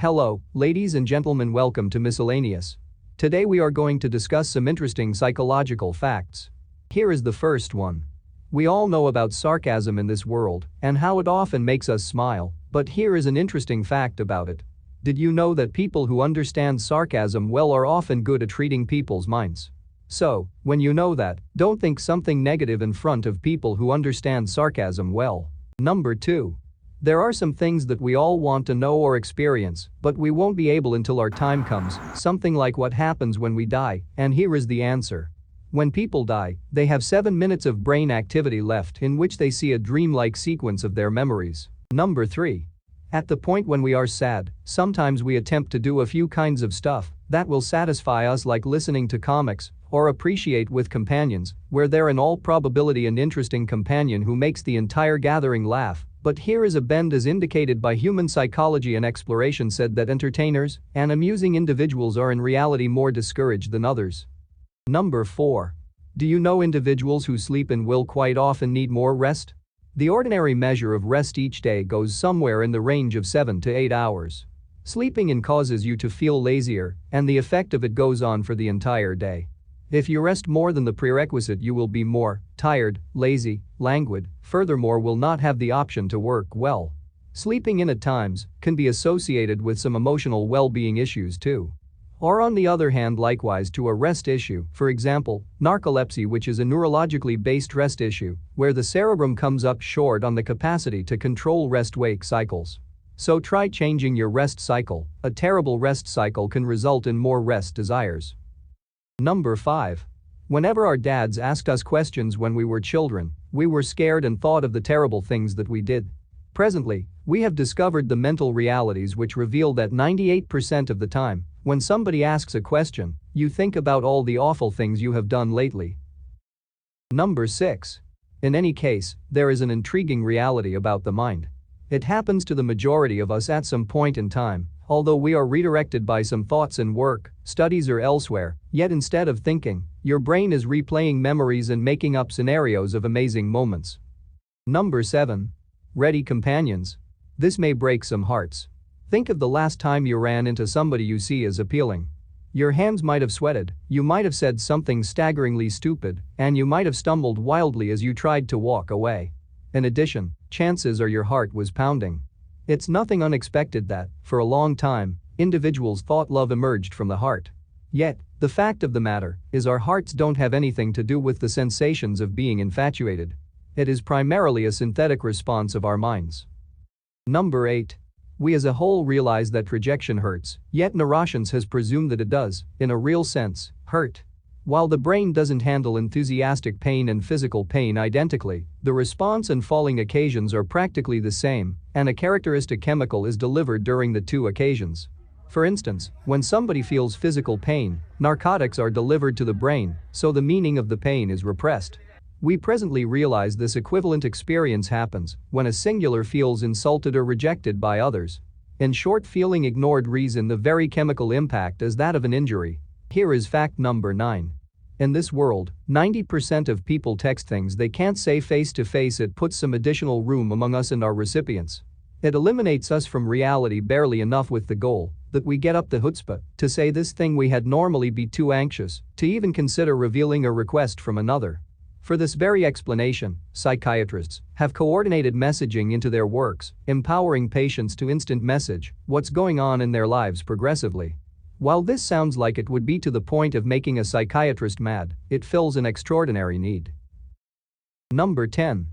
Hello, ladies and gentlemen, welcome to Miscellaneous. Today we are going to discuss some interesting psychological facts. Here is the first one. We all know about sarcasm in this world and how it often makes us smile, but here is an interesting fact about it. Did you know that people who understand sarcasm well are often good at reading people's minds? So, when you know that, don't think something negative in front of people who understand sarcasm well. Number 2. There are some things that we all want to know or experience, but we won't be able until our time comes, something like what happens when we die, and here is the answer. When people die, they have 7 minutes of brain activity left in which they see a dreamlike sequence of their memories. Number 3. At the point when we are sad, sometimes we attempt to do a few kinds of stuff that will satisfy us, like listening to comics or appreciate with companions, where they're in all probability an interesting companion who makes the entire gathering laugh. But here is a bend as indicated by human psychology and exploration said that entertainers and amusing individuals are in reality more discouraged than others. Number 4. Do you know individuals who sleep in will quite often need more rest? The ordinary measure of rest each day goes somewhere in the range of 7 to 8 hours. Sleeping in causes you to feel lazier, and the effect of it goes on for the entire day. If you rest more than the prerequisite, you will be more tired, lazy, languid, furthermore will not have the option to work well. Sleeping in at times can be associated with some emotional well-being issues too. Or on the other hand, likewise to a rest issue, for example, narcolepsy, which is a neurologically based rest issue, where the cerebrum comes up short on the capacity to control rest-wake cycles. So try changing your rest cycle. A terrible rest cycle can result in more rest desires. Number 5. Whenever our dads asked us questions when we were children, we were scared and thought of the terrible things that we did. Presently, we have discovered the mental realities which reveal that 98% of the time, when somebody asks a question, you think about all the awful things you have done lately. Number 6. In any case, there is an intriguing reality about the mind. It happens to the majority of us at some point in time, although we are redirected by some thoughts in work, studies or elsewhere, yet instead of thinking, your brain is replaying memories and making up scenarios of amazing moments. Number 7. Ready companions. This may break some hearts. Think of the last time you ran into somebody you see as appealing. Your hands might have sweated, you might have said something staggeringly stupid, and you might have stumbled wildly as you tried to walk away. In addition, chances are your heart was pounding. It's nothing unexpected that, for a long time, individuals thought love emerged from the heart. Yet, the fact of the matter is our hearts don't have anything to do with the sensations of being infatuated. It is primarily a synthetic response of our minds. Number 8. We as a whole realize that rejection hurts, yet neuroscience has presumed that it does, in a real sense, hurt. While the brain doesn't handle enthusiastic pain and physical pain identically, the response and falling occasions are practically the same, and a characteristic chemical is delivered during the two occasions. For instance, when somebody feels physical pain, narcotics are delivered to the brain, so the meaning of the pain is repressed. We presently realize this equivalent experience happens when a singular feels insulted or rejected by others. In short, feeling ignored reason the very chemical impact is that of an injury. Here is fact number 9. In this world, 90% of people text things they can't say face to face. It puts some additional room among us and our recipients. It eliminates us from reality barely enough with the goal that we get up the chutzpah to say this thing we had normally be too anxious to even consider revealing a request from another. For this very explanation, psychiatrists have coordinated messaging into their works, empowering patients to instant message what's going on in their lives progressively. While this sounds like it would be to the point of making a psychiatrist mad, it fills an extraordinary need. Number 10.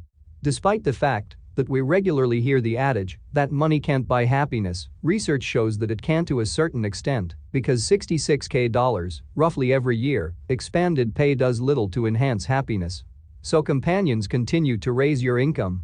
Despite the fact that we regularly hear the adage that money can't buy happiness, research shows that it can to a certain extent, because $66,000, roughly every year, expanded pay does little to enhance happiness. So companions continue to raise your income,